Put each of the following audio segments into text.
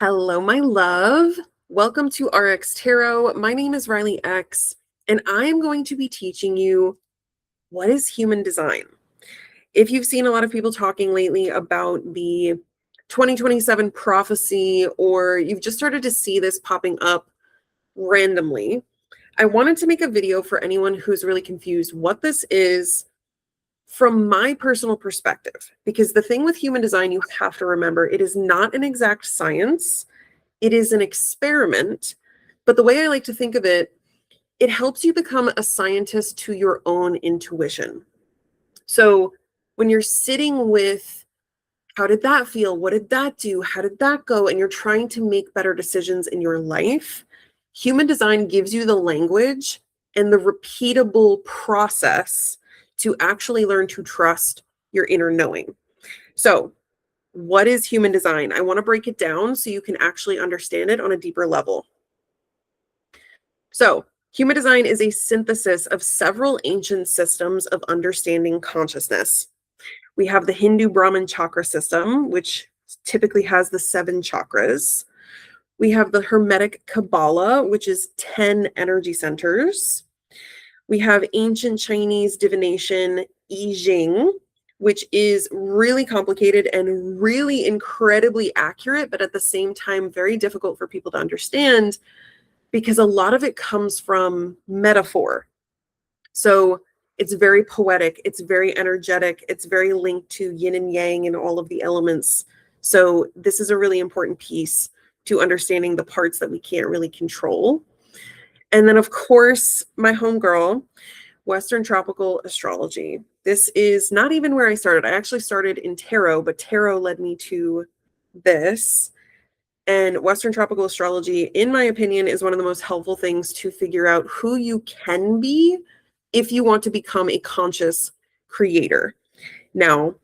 Hello, my love. Welcome to RX Tarot. My name is Reilly X, and I'm going to be teaching you what is human design. If you've seen a lot of people talking lately about the 2027 prophecy, or you've just started to see this popping up randomly, I wanted to make a video for anyone who's really confused what this is from my personal perspective. Because the thing with human design, you have to remember, it is not an exact science. It is an experiment. But the way I like to think of it, it helps you become a scientist to your own intuition. So when you're sitting with, how did that feel? What did that do? How did that go? And you're trying to make better decisions in your life, human design gives you the language and the repeatable process to actually learn to trust your inner knowing. So what is human design? I want to break it down so you can actually understand it on a deeper level. So human design is a synthesis of several ancient systems of understanding consciousness. We have the Hindu Brahman chakra system, which typically has the 7 chakras. We have the Hermetic Kabbalah, which is 10 energy centers. We have ancient Chinese divination, I Ching, which is really complicated and really incredibly accurate, but at the same time, very difficult for people to understand because a lot of it comes from metaphor. So it's very poetic, it's very energetic, it's very linked to yin and yang and all of the elements. So this is a really important piece to understanding the parts that we can't really control. And then, of course, my homegirl, Western Tropical Astrology. This is not even where I started. I actually started in tarot, but tarot led me to this. And Western Tropical Astrology, in my opinion, is one of the most helpful things to figure out who you can be if you want to become a conscious creator. Now,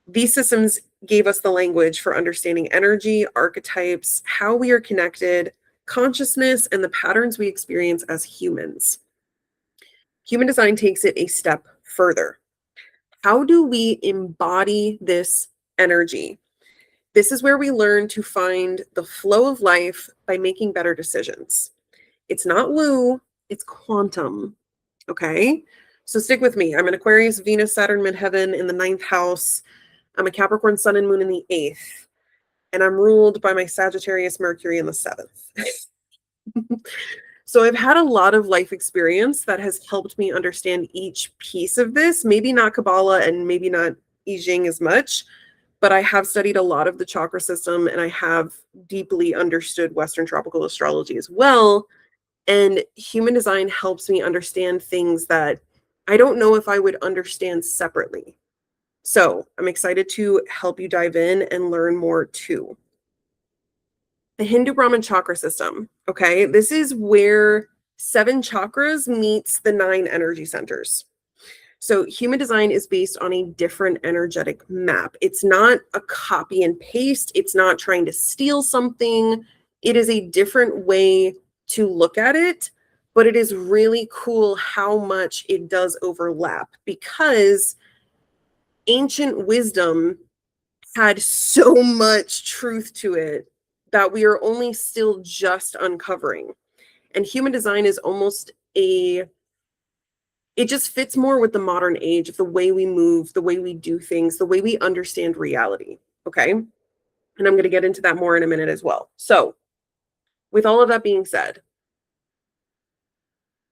these systems gave us the language for understanding energy, archetypes, how we are connected, consciousness, and the patterns we experience as humans. Human design takes it a step further. How do we embody this energy? This is where we learn to find the flow of life by making better decisions. It's not woo, it's quantum. Okay? So stick with me. I'm an Aquarius, Venus, Saturn, midheaven in the 9th house. I'm a Capricorn, Sun, and Moon in the 8th. And I'm ruled by my Sagittarius, Mercury in the 7th. So I've had a lot of life experience that has helped me understand each piece of this. Maybe not Kabbalah and maybe not I Ching as much, but I have studied a lot of the chakra system and I have deeply understood Western Tropical Astrology as well. And human design helps me understand things that I don't know if I would understand separately. So I'm excited to help you dive in and learn more too. The Hindu Brahman chakra system, okay? This is where 7 chakras meets the 9 energy centers. So human design is based on a different energetic map. It's not a copy and paste. It's not trying to steal something. It is a different way to look at it, but it is really cool how much it does overlap because ancient wisdom had so much truth to it that we are only still just uncovering. And human design is almost it just fits more with the modern age of the way we move, the way we do things, the way we understand reality, okay? And I'm going to get into that more in a minute as well. So with all of that being said,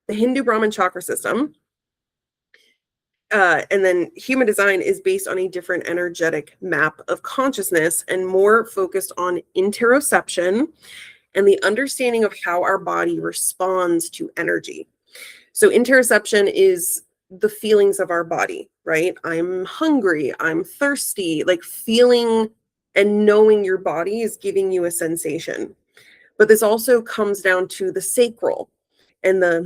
the Hindu Brahman chakra system, and then human design is based on a different energetic map of consciousness and more focused on interoception and the understanding of how our body responds to energy. So interoception is the feelings of our body, right? I'm hungry, I'm thirsty, like feeling and knowing your body is giving you a sensation. But this also comes down to the sacral and the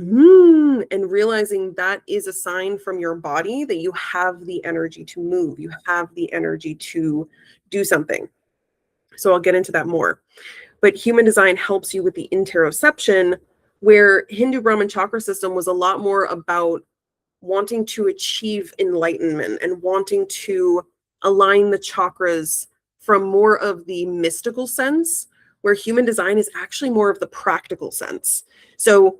and realizing that is a sign from your body that you have the energy to move, you have the energy to do something. So I'll get into that more. But human design helps you with the interoception, where Hindu Brahman chakra system was a lot more about wanting to achieve enlightenment and wanting to align the chakras from more of the mystical sense, where human design is actually more of the practical sense. So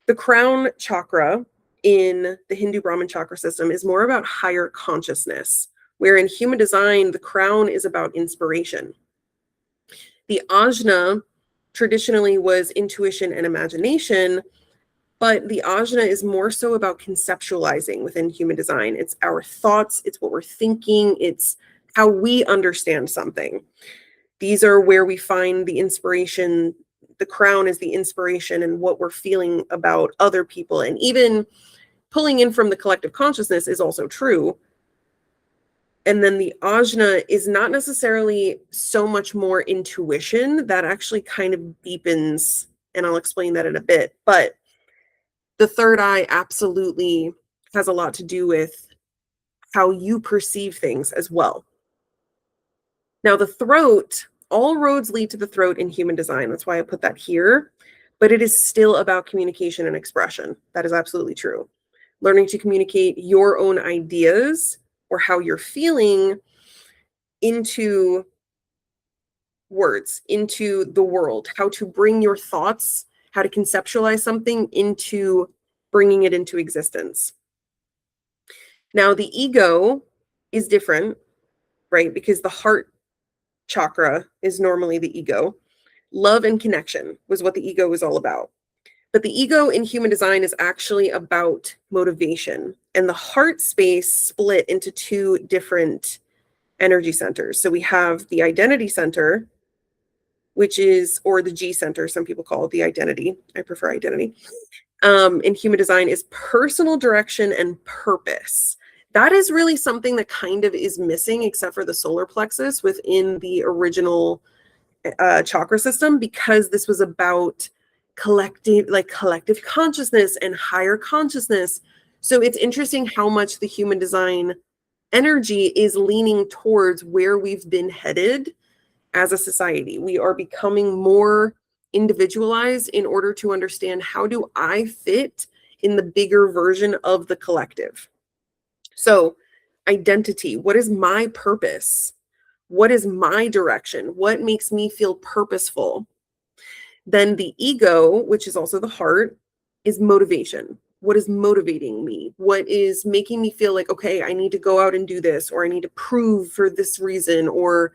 the crown chakra in the Hindu Brahmin chakra system is more about higher consciousness, where in human design, the crown is about inspiration. The ajna traditionally was intuition and imagination, but the ajna is more so about conceptualizing within human design. It's our thoughts, it's what we're thinking, it's how we understand something. These are where we find the inspiration. The crown is the inspiration and what we're feeling about other people. And even pulling in from the collective consciousness is also true. And then the ajna is not necessarily so much more intuition. That actually kind of deepens, and I'll explain that in a bit. But the third eye absolutely has a lot to do with how you perceive things as well. Now, the throat, all roads lead to the throat in human design. That's why I put that here. But it is still about communication and expression. That is absolutely true. Learning to communicate your own ideas or how you're feeling into words, into the world, how to bring your thoughts, how to conceptualize something into bringing it into existence. Now, the ego is different, right? Because the heart chakra is normally the ego. Love and connection was what the ego was all about. But the ego in human design is actually about motivation. And the heart space split into two different energy centers. So we have the identity center, which is, or the G center, some people call it the identity. I prefer identity. In human design is personal direction and purpose. That is really something that kind of is missing, except for the solar plexus within the original chakra system, because this was about collective consciousness and higher consciousness. So it's interesting how much the human design energy is leaning towards where we've been headed as a society. We are becoming more individualized in order to understand, how do I fit in the bigger version of the collective? So identity, what is my purpose? What is my direction? What makes me feel purposeful? Then the ego, which is also the heart, is motivation. What is motivating me? What is making me feel like, okay, I need to go out and do this, or I need to prove for this reason, or,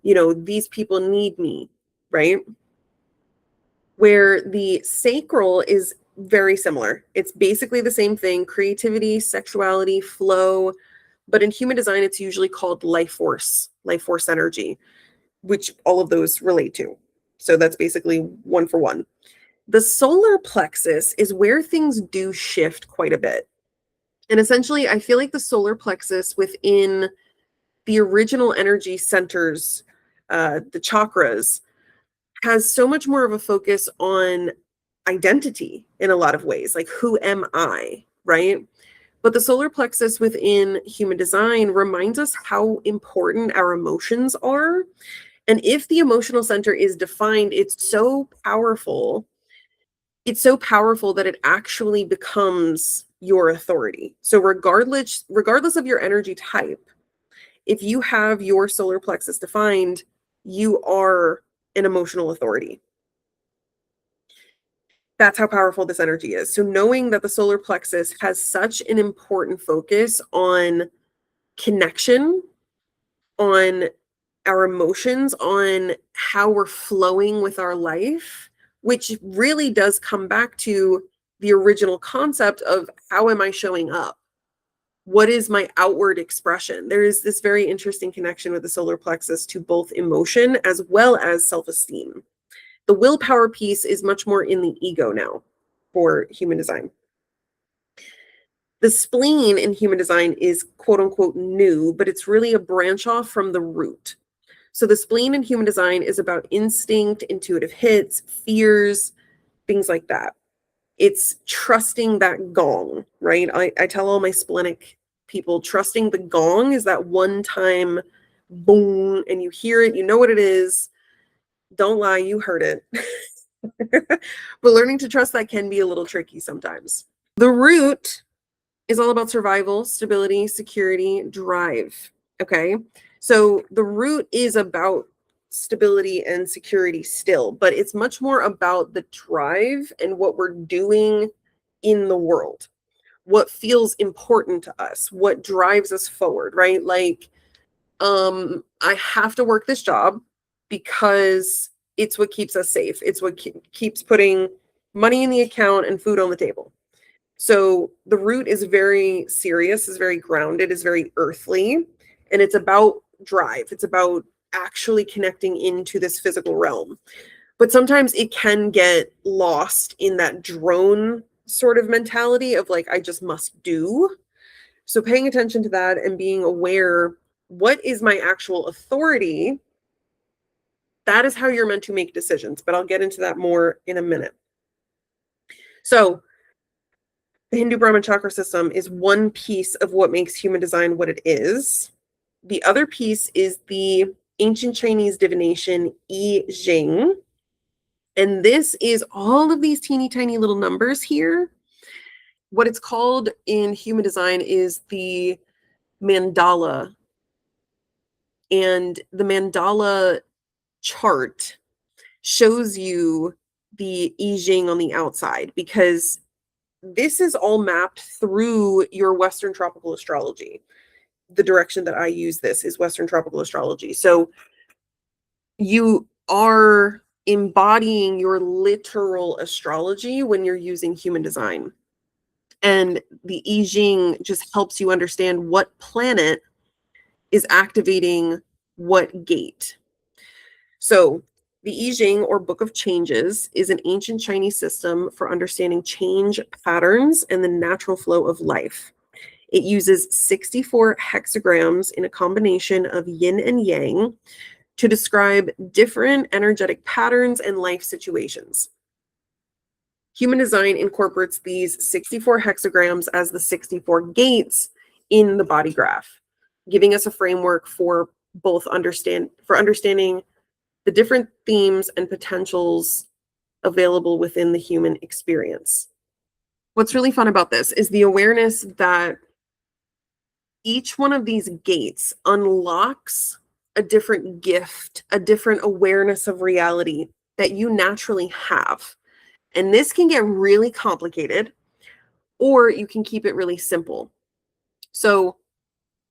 these people need me, right? Where the sacral is very similar. It's basically the same thing: creativity, sexuality, flow. But in human design, it's usually called life force energy, which all of those relate to. So that's basically one for one. The solar plexus is where things do shift quite a bit. And essentially, I feel like the solar plexus within the original energy centers, the chakras, has so much more of a focus on identity in a lot of ways. Like, who am I, right? But the solar plexus within human design reminds us how important our emotions are. And if the emotional center is defined, it's so powerful. It's so powerful that it actually becomes your authority. So regardless of your energy type, if you have your solar plexus defined, you are an emotional authority. That's how powerful this energy is. So knowing that the solar plexus has such an important focus on connection, on our emotions, on how we're flowing with our life, which really does come back to the original concept of, how am I showing up? What is my outward expression? There is this very interesting connection with the solar plexus to both emotion as well as self-esteem. The willpower piece is much more in the ego now for human design. The spleen in human design is quote unquote new, but it's really a branch off from the root. So the spleen in human design is about instinct, intuitive hits, fears, things like that. It's trusting that gong, right? I tell all my splenic people, trusting the gong is that one time boom, and you hear it, you know what it is. Don't lie, you heard it. But learning to trust that can be a little tricky sometimes. The root is all about survival, stability, security, drive. Okay. So the root is about stability and security still, but it's much more about the drive and what we're doing in the world, what feels important to us, what drives us forward, right? Like, I have to work this job because it's what keeps us safe. It's what keeps putting money in the account and food on the table. So the root is very serious, is very grounded, is very earthly, and it's about drive. It's about actually connecting into this physical realm. But sometimes it can get lost in that drone sort of mentality of like, I just must do. So paying attention to that and being aware, what is my actual authority? That is how you're meant to make decisions, but I'll get into that more in a minute. So the Hindu Brahman chakra system is one piece of what makes human design what it is. The other piece is the ancient Chinese divination I Ching. And this is all of these teeny tiny little numbers here. What it's called in human design is the mandala. And the mandala chart shows you the I Ching on the outside, because this is all mapped through your Western tropical astrology. The direction that I use this is Western tropical astrology. So you are embodying your literal astrology when you're using human design. And the I Ching just helps you understand what planet is activating what gate. So the I Ching, or Book of Changes, is an ancient Chinese system for understanding change patterns and the natural flow of life. It uses 64 hexagrams in a combination of yin and yang to describe different energetic patterns and life situations. Human design incorporates these 64 hexagrams as the 64 gates in the body graph, giving us a framework for both understanding the different themes and potentials available within the human experience. What's really fun about this is the awareness that each one of these gates unlocks a different gift, a different awareness of reality that you naturally have. And this can get really complicated, or you can keep it really simple. So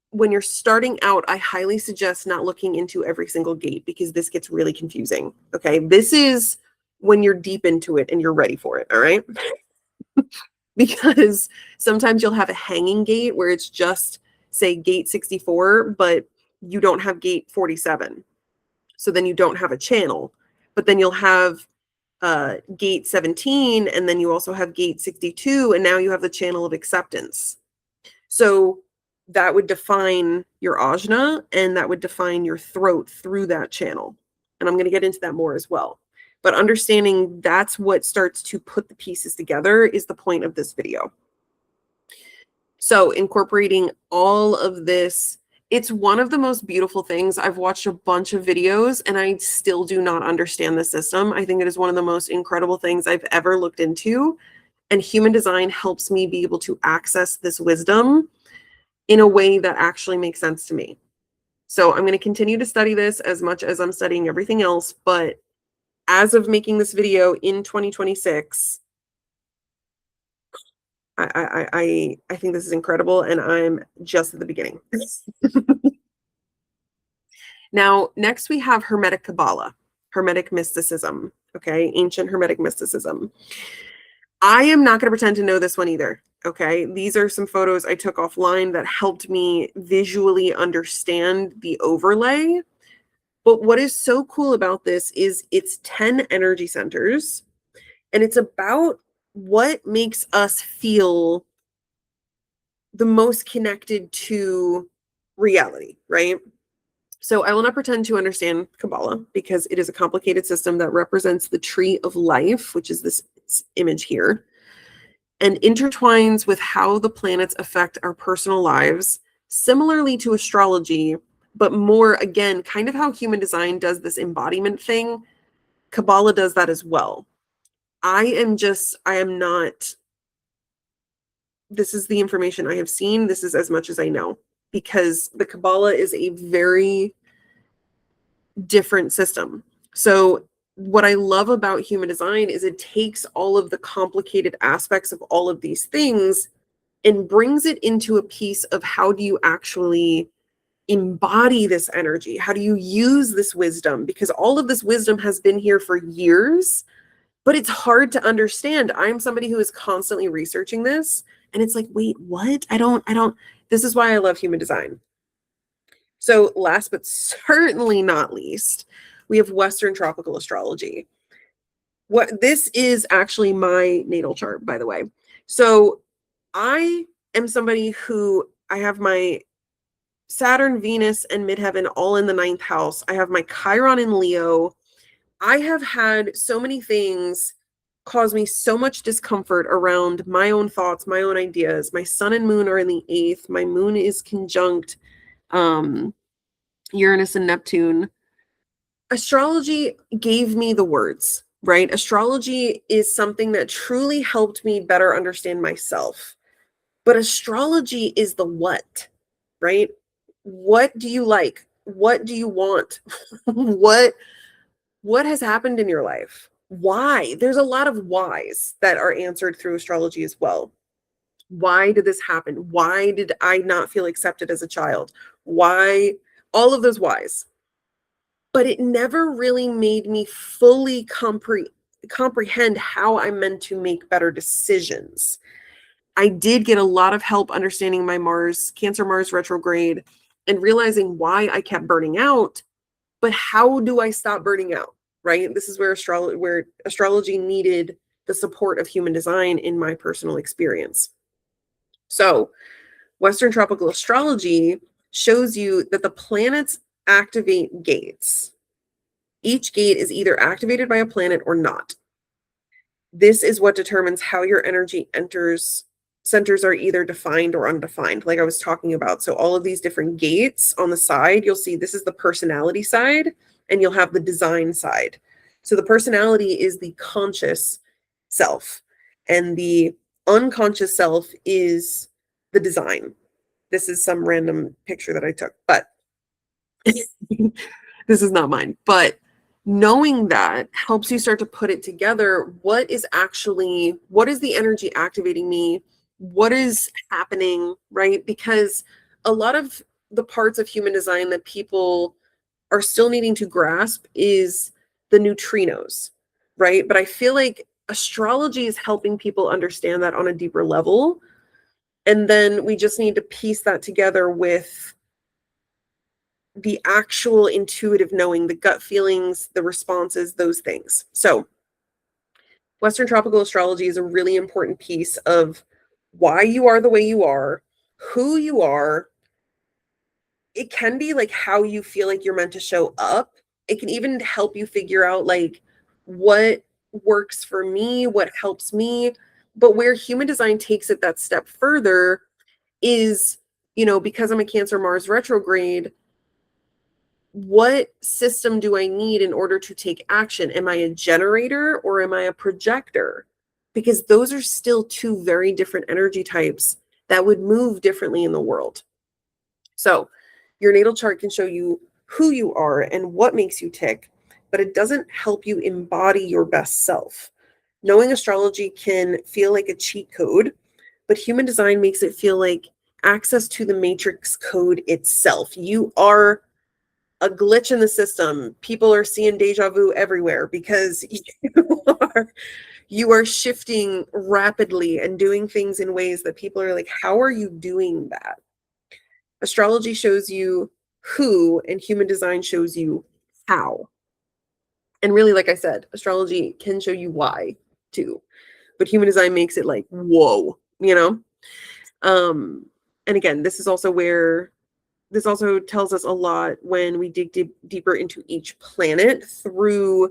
when you're starting out, I highly suggest not looking into every single gate, because this gets really confusing. Okay. This is when you're deep into it and you're ready for it. All right. Because sometimes you'll have a hanging gate where it's just, say, gate 64, but you don't have gate 47. So then you don't have a channel. But then you'll have gate 17, and then you also have gate 62, and now you have the channel of acceptance. So that would define your ajna, and that would define your throat through that channel. And I'm going to get into that more as well. But understanding that's what starts to put the pieces together is the point of this video. So incorporating all of this, it's one of the most beautiful things. I've watched a bunch of videos and I still do not understand the system. I think it is one of the most incredible things I've ever looked into. And human design helps me be able to access this wisdom in a way that actually makes sense to me. So I'm going to continue to study this as much as I'm studying everything else. But as of making this video in 2026, I think this is incredible, and I'm just at the beginning. Now, next we have Hermetic Kabbalah, Hermetic mysticism, okay? Ancient Hermetic mysticism. I am not going to pretend to know this one either, okay? These are some photos I took offline that helped me visually understand the overlay. But what is so cool about this is it's 10 energy centers, and it's about what makes us feel the most connected to reality, right? So I will not pretend to understand Kabbalah, because it is a complicated system that represents the tree of life, which is this image here, and intertwines with how the planets affect our personal lives, similarly to astrology, but more, again, kind of how human design does this embodiment thing. Kabbalah does that as well. I am not this is the information I have seen. This is as much as I know, because the Kabbalah is a very different system. So what I love about human design is it takes all of the complicated aspects of all of these things and brings it into a piece of how do you actually embody this energy? How do you use this wisdom? Because all of this wisdom has been here for years, but it's hard to understand. I'm somebody who is constantly researching this, and it's like, wait, what? I don't, this is why I love human design. So last but certainly not least, we have Western tropical astrology. This is actually my natal chart, by the way. So I am somebody who, I have my Saturn, Venus, and midheaven all in the 9th house. I have my Chiron in Leo. I have had so many things cause me so much discomfort around my own thoughts, my own ideas. My sun and moon are in the 8th. My moon is conjunct Uranus and Neptune. Astrology gave me the words, right? Astrology is something that truly helped me better understand myself. But astrology is the what, right? What do you like? What do you want? what has happened in your life? Why? There's a lot of whys that are answered through astrology as well. Why did this happen? Why did I not feel accepted as a child? Why? All of those whys. But it never really made me fully comprehend how I'm meant to make better decisions. I did get a lot of help understanding my Cancer Mars retrograde and realizing why I kept burning out. But how do I stop burning out, right? This is where astrology needed the support of human design in my personal experience. So Western tropical astrology shows you that the planets activate gates. Each gate is either activated by a planet or not. This is what determines how your energy enters. Centers are either defined or undefined, like I was talking about. So all of these different gates on the side, you'll see this is the personality side, and you'll have the design side. So the personality is the conscious self, and the unconscious self is the design. This is some random picture that I took, but this is not mine. But knowing that helps you start to put it together. What is the energy activating me? What is happening, right? Because a lot of the parts of human design that people are still needing to grasp is the neutrinos, right? But I feel like astrology is helping people understand that on a deeper level. And then we just need to piece that together with the actual intuitive knowing, the gut feelings, the responses, those things. So Western tropical astrology is a really important piece of why you are the way you are, who you are. It can be like how you feel like you're meant to show up. It can even help you figure out like what works for me, what helps me. But where human design takes it that step further is, because I'm a Cancer Mars retrograde, what system do I need in order to take action? Am I a generator or am I a projector? Because those are still two very different energy types that would move differently in the world. So your natal chart can show you who you are and what makes you tick, but it doesn't help you embody your best self. Knowing astrology can feel like a cheat code, but human design makes it feel like access to the matrix code itself. You are a glitch in the system. People are seeing deja vu everywhere because you are shifting rapidly and doing things in ways that people are like, how are you doing that? Astrology shows you who, and human design shows you how. And really, like I said, astrology can show you why too, but human design makes it like, whoa, and again, this also tells us a lot when we dig deeper into each planet through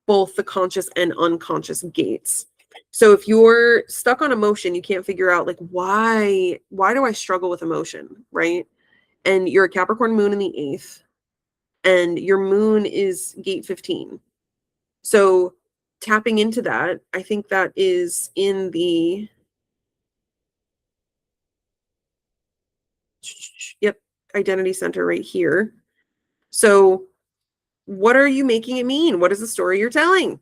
both the conscious and unconscious gates. So if you're stuck on emotion, you can't figure out like, why do I struggle with emotion, right? And you're a Capricorn moon in the 8th, and your moon is gate 15. So tapping into that, I think that is in the identity center right here. So what are you making it mean? What is the story you're telling?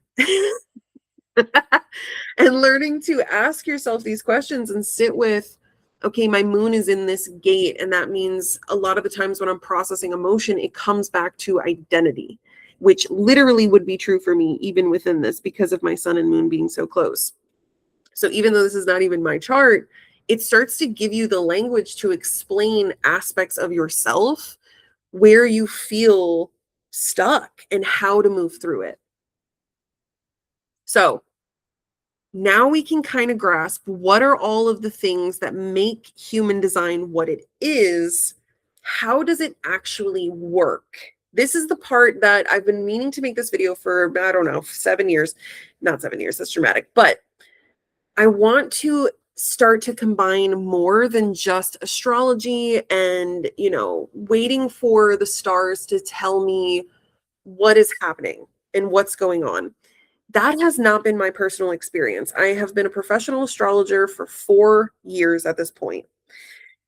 And learning to ask yourself these questions and sit with, okay, my moon is in this gate. And that means a lot of the times when I'm processing emotion, it comes back to identity, which literally would be true for me even within this because of my sun and moon being so close. So even though this is not even my chart, it starts to give you the language to explain aspects of yourself where you feel stuck and how to move through it. So now we can kind of grasp what are all of the things that make human design what it is. How does it actually work? This is the part that I've been meaning to make this video for, I don't know, 7 years. Not 7 years, that's dramatic. But I want to start to combine more than just astrology and, waiting for the stars to tell me what is happening and what's going on. That has not been my personal experience. I have been a professional astrologer for 4 years at this point.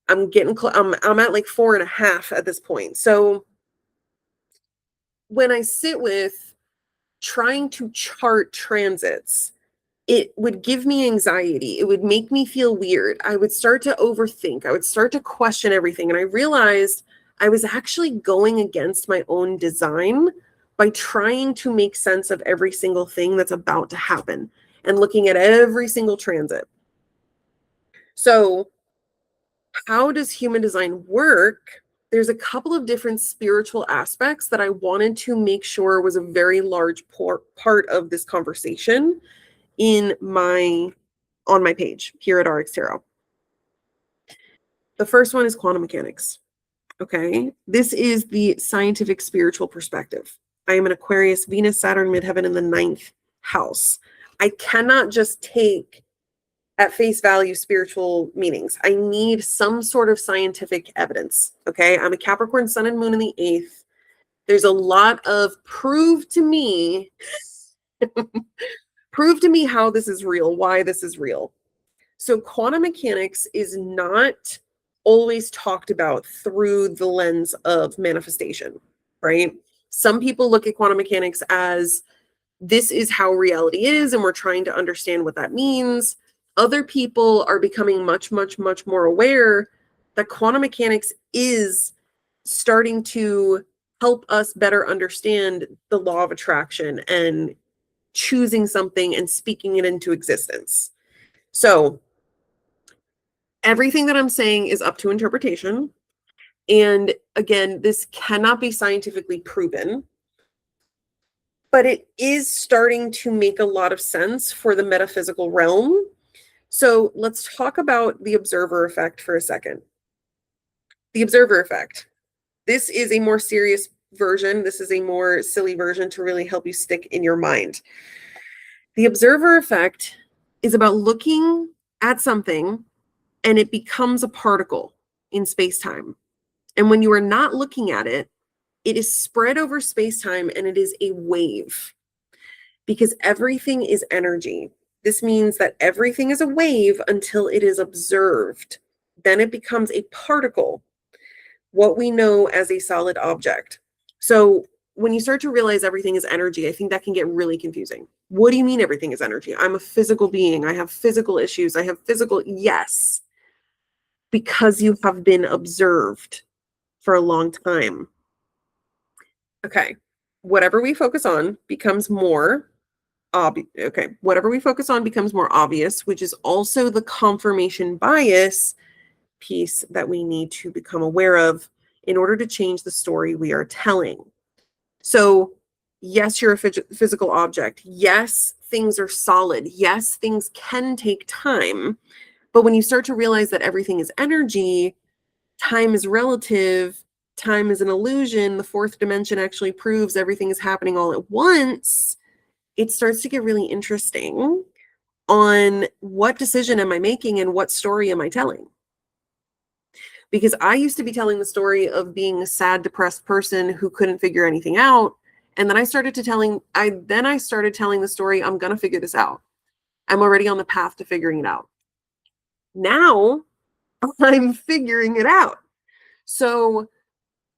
I'm getting I'm at like 4.5 at this point. So when I sit with trying to chart transits, it would give me anxiety. It would make me feel weird. I would start to overthink. I would start to question everything. And I realized I was actually going against my own design by trying to make sense of every single thing that's about to happen and looking at every single transit. So how does human design work? There's a couple of different spiritual aspects that I wanted to make sure was a very large part of this conversation on my page here at RX Tarot. The first one is quantum mechanics. Okay, this is the scientific spiritual perspective. I am an Aquarius, Venus, Saturn, midheaven in the 9th house. I cannot just take at face value spiritual meanings. I need some sort of scientific evidence. Okay, I'm a Capricorn, sun and moon in the 8th. There's a lot of prove to me how this is real, why this is real. So quantum mechanics is not always talked about through the lens of manifestation, right? Some people look at quantum mechanics as this is how reality is, and we're trying to understand what that means. Other people are becoming much, much, much more aware that quantum mechanics is starting to help us better understand the law of attraction and choosing something and speaking it into existence. So everything that I'm saying is up to interpretation. And again, this cannot be scientifically proven, but it is starting to make a lot of sense for the metaphysical realm. So let's talk about the observer effect for a second. The observer effect. This is a more serious version. This is a more silly version to really help you stick in your mind. The observer effect is about looking at something and it becomes a particle in space-time. And when you are not looking at it, it is spread over space-time and it is a wave because everything is energy. This means that everything is a wave until it is observed. Then it becomes a particle, what we know as a solid object. So when you start to realize everything is energy, I think that can get really confusing. What do you mean everything is energy? I'm a physical being. I have physical issues. I have physical, yes, because you have been observed for a long time. Okay, whatever we focus on becomes more obvious. Okay, whatever we focus on becomes more obvious, which is also the confirmation bias piece that we need to become aware of in order to change the story we are telling. So yes, you're a physical object. Yes, things are solid. Yes, things can take time. But when you start to realize that everything is energy, time is relative, time is an illusion, the 4th dimension actually proves everything is happening all at once, it starts to get really interesting on what decision am I making and what story am I telling? Because I used to be telling the story of being a sad, depressed person who couldn't figure anything out. And then I started telling the story, I'm going to figure this out. I'm already on the path to figuring it out. Now I'm figuring it out. So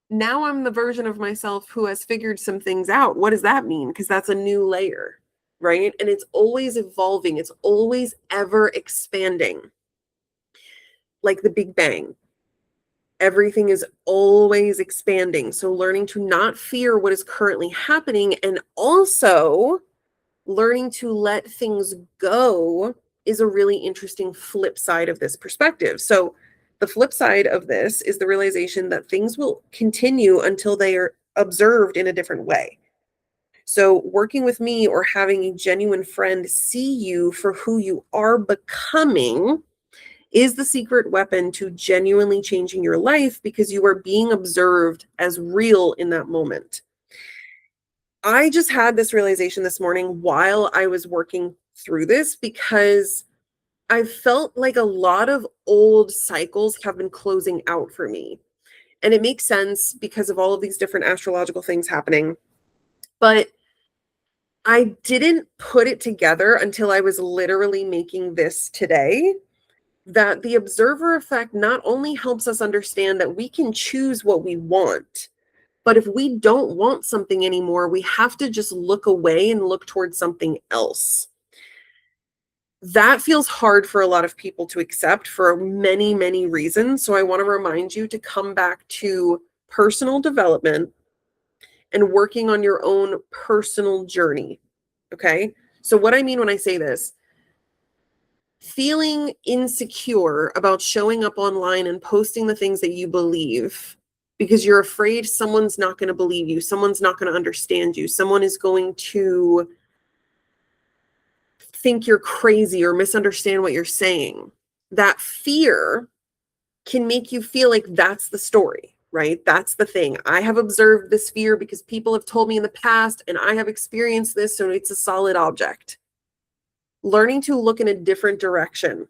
Now I'm the version of myself who has figured some things out. What does that mean? Because that's a new layer, right? And it's always evolving. It's always ever expanding. Like the Big Bang. Everything is always expanding. So learning to not fear what is currently happening and also learning to let things go is a really interesting flip side of this perspective. So the flip side of this is the realization that things will continue until they are observed in a different way. So working with me or having a genuine friend see you for who you are becoming is the secret weapon to genuinely changing your life because you are being observed as real in that moment. I just had this realization this morning while I was working through this because I felt like a lot of old cycles have been closing out for me. And it makes sense because of all of these different astrological things happening. But I didn't put it together until I was literally making this today, that the observer effect not only helps us understand that we can choose what we want, but if we don't want something anymore, we have to just look away and look towards something else. That feels hard for a lot of people to accept for many, many reasons. So I want to remind you to come back to personal development and working on your own personal journey. Okay. So what I mean when I say this, feeling insecure about showing up online and posting the things that you believe because you're afraid someone's not going to believe you, someone's not going to understand you, someone is going to think you're crazy or misunderstand what you're saying. That fear can make you feel like that's the story, right? That's the thing. I have observed this fear because people have told me in the past and I have experienced this, so it's a solid object. Learning to look in a different direction,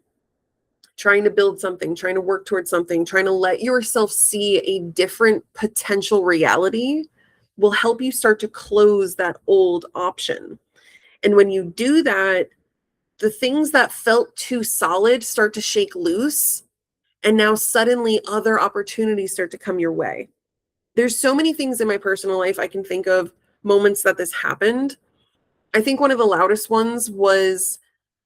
trying to build something, trying to work towards something, trying to let yourself see a different potential reality will help you start to close that old option. And when you do that, the things that felt too solid start to shake loose. And now suddenly other opportunities start to come your way. There's so many things in my personal life I can think of, moments that this happened. I think one of the loudest ones was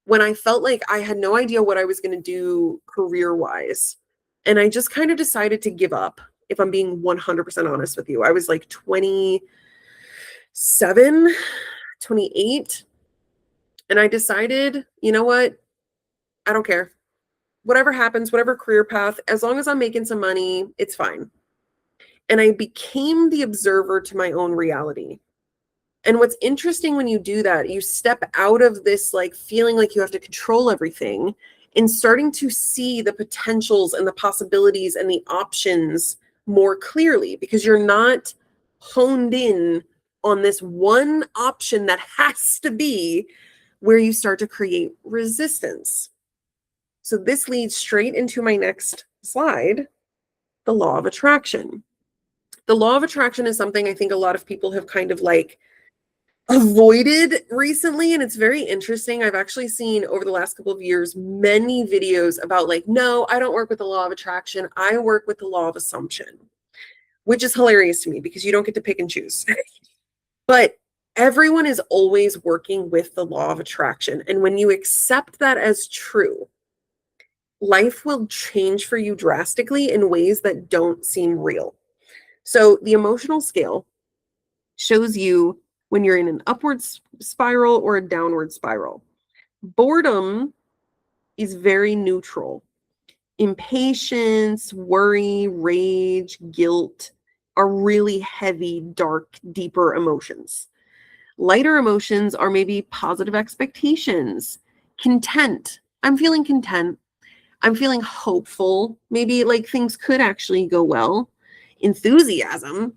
when I felt like I had no idea what I was going to do career-wise. And I just kind of decided to give up, if I'm being 100% honest with you. I was like 27, 28. And I decided, you know what? I don't care. Whatever happens, whatever career path, as long as I'm making some money, it's fine. And I became the observer to my own reality. And what's interesting when you do that, you step out of this like feeling like you have to control everything and starting to see the potentials and the possibilities and the options more clearly because you're not honed in on this one option that has to be where you start to create resistance. So this leads straight into my next slide, the law of attraction. The law of attraction is something I think a lot of people have kind of like avoided recently, and it's very interesting. I've actually seen over the last couple of years many videos about like, no, I don't work with the law of attraction. I work with the law of assumption, which is hilarious to me because you don't get to pick and choose. But everyone is always working with the law of attraction. And when you accept that as true, life will change for you drastically in ways that don't seem real. So the emotional scale shows you when you're in an upward spiral or a downward spiral. Boredom is very neutral. Impatience, worry, rage, guilt are really heavy, dark, deeper emotions. Lighter emotions are maybe positive expectations, content. I'm feeling content. I'm feeling hopeful. Maybe like things could actually go well. Enthusiasm.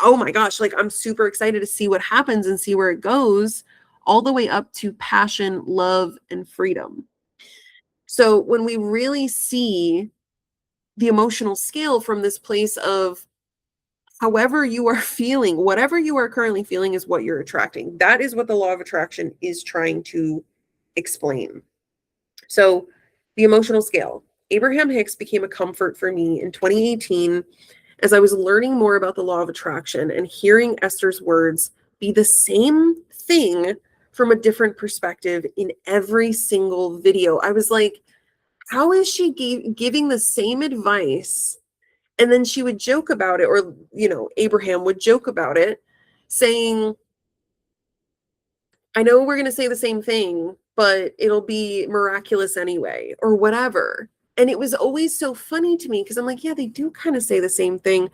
Oh my gosh, like I'm super excited to see what happens and see where it goes, all the way up to passion, love, and freedom. So when we really see the emotional scale from this place of however you are feeling, whatever you are currently feeling is what you're attracting. That is what the law of attraction is trying to explain. So the emotional scale. Abraham Hicks became a comfort for me in 2018 as I was learning more about the law of attraction and hearing Esther's words be the same thing from a different perspective in every single video, I was like, how is she giving the same advice? And then she would joke about it, or, Abraham would joke about it, saying, I know we're going to say the same thing, but it'll be miraculous anyway, or whatever. And it was always so funny to me because I'm like, yeah, they do kind of say the same thing.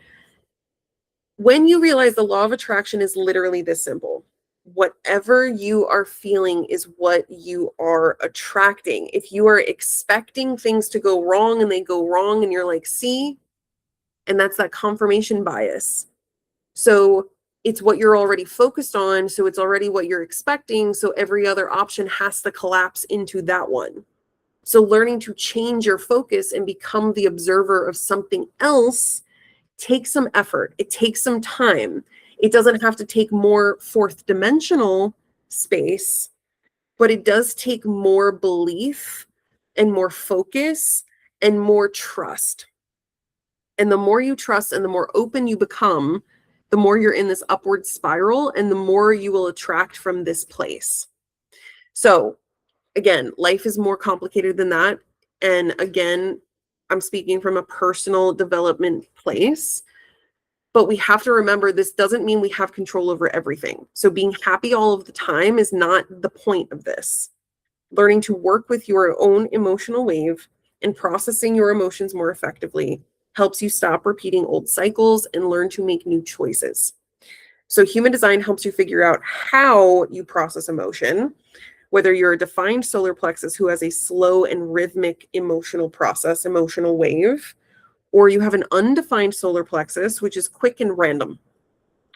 When you realize the law of attraction is literally this simple, whatever you are feeling is what you are attracting. If you are expecting things to go wrong and they go wrong and you're like, see, and that's that confirmation bias. So it's what you're already focused on. So it's already what you're expecting. So every other option has to collapse into that one. So learning to change your focus and become the observer of something else takes some effort. It takes some time. It doesn't have to take more fourth dimensional space, but it does take more belief and more focus and more trust. And the more you trust and the more open you become, the more you're in this upward spiral and the more you will attract from this place. So again, life is more complicated than that. And again, I'm speaking from a personal development place, but we have to remember this doesn't mean we have control over everything. So being happy all of the time is not the point of this. Learning to work with your own emotional wave and processing your emotions more effectively helps you stop repeating old cycles and learn to make new choices. So human design helps you figure out how you process emotion, whether you're a defined solar plexus who has a slow and rhythmic emotional process, emotional wave, or you have an undefined solar plexus, which is quick and random.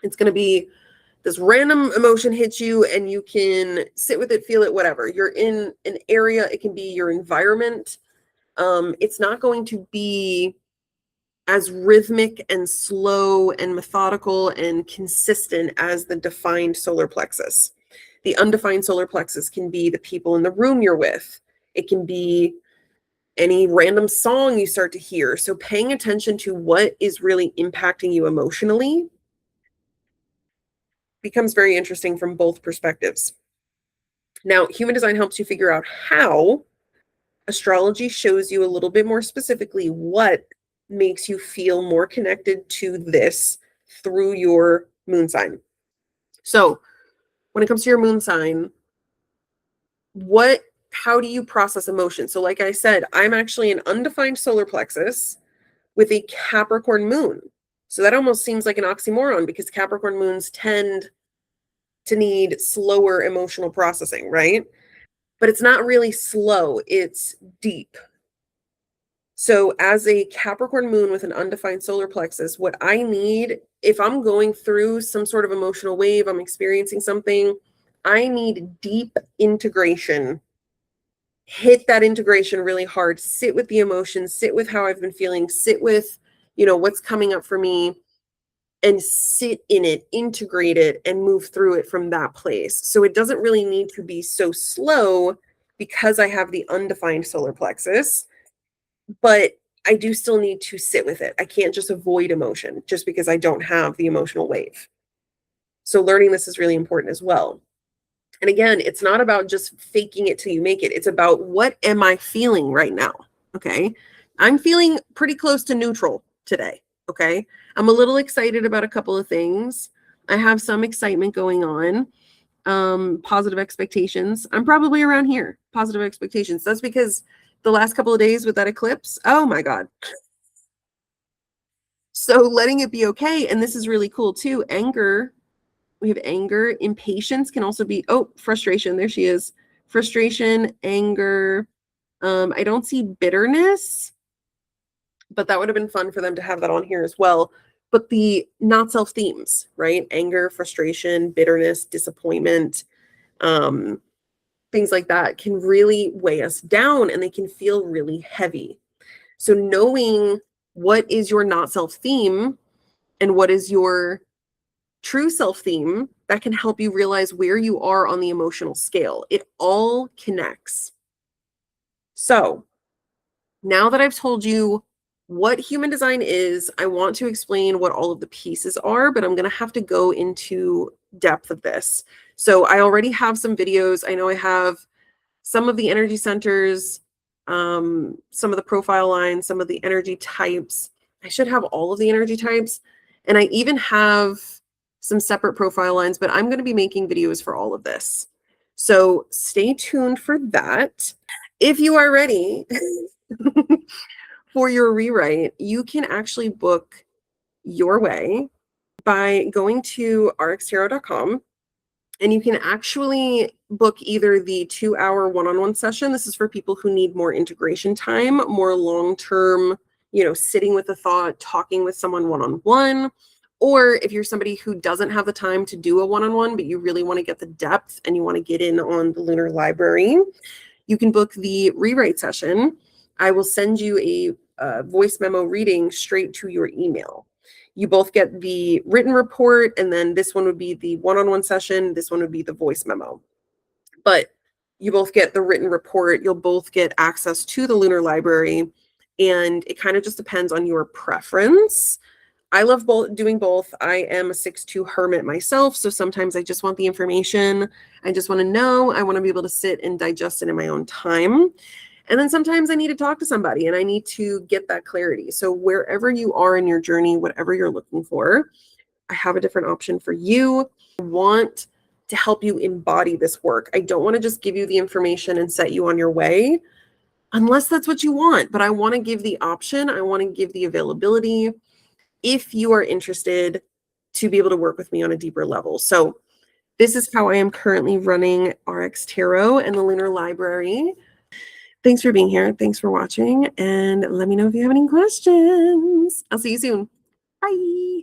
It's going to be this random emotion hits you and you can sit with it, feel it, whatever. You're in an area, it can be your environment. It's not going to be as rhythmic and slow and methodical and consistent as the defined solar plexus. The undefined solar plexus can be the people in the room you're with. It can be any random song you start to hear. So paying attention to what is really impacting you emotionally becomes very interesting from both perspectives. Now, human design helps you figure out how. Astrology shows you a little bit more specifically what makes you feel more connected to this through your moon sign. So when it comes to your moon sign, how do you process emotion? So like I said, I'm actually an undefined solar plexus with a Capricorn moon. So that almost seems like an oxymoron because Capricorn moons tend to need slower emotional processing, right? But it's not really slow, it's deep. So as a Capricorn moon with an undefined solar plexus, what I need, if I'm going through some sort of emotional wave, I'm experiencing something, I need deep integration. Hit that integration really hard. Sit with the emotions, sit with how I've been feeling, sit with, what's coming up for me, and sit in it, integrate it, and move through it from that place. So it doesn't really need to be so slow because I have the undefined solar plexus. But I do still need to sit with it. I can't just avoid emotion just because I don't have the emotional wave. So learning this is really important as well. And again, it's not about just faking it till you make it. It's about what am I feeling right now? Okay. I'm feeling pretty close to neutral today. Okay. I'm a little excited about a couple of things. I have some excitement going on. Positive expectations. I'm probably around here. Positive expectations. That's because the last couple of days with that eclipse, oh my God. So letting it be okay. And this is really cool too. Anger, we have anger. Impatience can also be, frustration. There she is. Frustration, anger. I don't see bitterness, but that would have been fun for them to have that on here as well. But the not self themes, right? Anger, frustration, bitterness, disappointment, things like that can really weigh us down and they can feel really heavy. So knowing what is your not self theme and what is your true self theme, that can help you realize where you are on the emotional scale. It all connects. So now that I've told you what human design is. I want to explain what all of the pieces are, but I'm going to have to go into depth of this. So I already have some videos. I know I have some of the energy centers, some of the profile lines, some of the energy types. I should have all of the energy types. And I even have some separate profile lines, but I'm going to be making videos for all of this. So stay tuned for that. If you are ready for your rewrite, you can actually book your way by going to rxtarot.com, and you can actually book either the 2-hour one-on-one session. This is for people who need more integration time, more long-term, sitting with a thought, talking with someone one-on-one. Or if you're somebody who doesn't have the time to do a one-on-one, but you really want to get the depth and you want to get in on the lunar library, you can book the rewrite session. I will send you a voice memo reading straight to your email. You both get the written report, and then this one would be the one-on-one session. This one would be the voice memo. But you both get the written report. You'll both get access to the lunar library, and it kind of just depends on your preference. I love doing both. I am a 6-2 hermit myself, so sometimes I just want the information. I just want to know. I want to be able to sit and digest it in my own time. And then sometimes I need to talk to somebody and I need to get that clarity. So wherever you are in your journey, whatever you're looking for, I have a different option for you. I want to help you embody this work. I don't want to just give you the information and set you on your way, unless that's what you want. But I want to give the option. I want to give the availability if you are interested to be able to work with me on a deeper level. So this is how I am currently running RX Tarot and the Lunar Library. Thanks for being here. Thanks for watching. And let me know if you have any questions. I'll see you soon. Bye.